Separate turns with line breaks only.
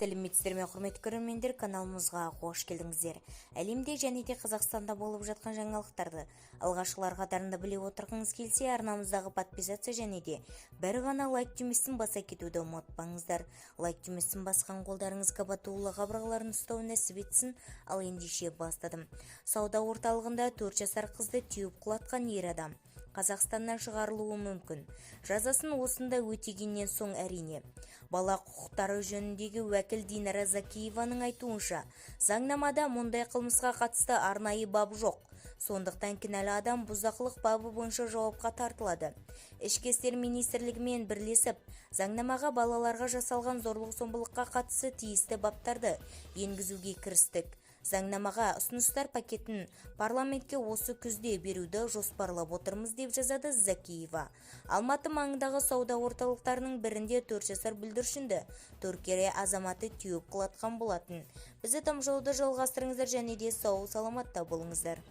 Сәлеметсіздер ме, құрметті көрермендер, каналымызға қош келдіңіздер. Әлемде және де Қазақстанда болып жатқан жаңалықтарды алғашқылар қатарында біле отырғыңыз келсе, арнамыздағы подписация және де бір ғана лайк түймесін баса кетуді ұмытпаңыздар. Лайк түймесін басқан қолдарыңыз қабатулы қабырғаларын ұстау нәсіп етсін. Ал ендеше бастадым. Сауда орталығында 4 жасар қызды теуіп құлатқан ер адам Қазақстаннан шығарылуы мүмкін. Жазасын осында өтегеннен соң әрине. Бала құқықтары жөніндегі уәкіл Динара Закиеваның айтуынша, заңнамада мұндай қылмысқа қатысты арнайы бап жоқ. Сондықтан кінәлі адам бұзақылық бабы бойынша жауапқа тартылады. Ішкі істер министрлігімен бірлесіп, заңнамаға балаларға жасалған зорлық-зомбылыққа қатысты тиісті баптарды енгізуге кірістік. Заңнамаға ұсыныстар пакетін парламентке осы күзде беруді жоспарлап отырмыз, деп жазады Закиева. Алматы маңындағы сауда орталықтарының бірінде 4 жасар бүлдіршінді Түркия азаматы теуіп құлатқан болатын. Бізді тамашалауды жалғастырыңыздар және де сау саламатта болыңыздар.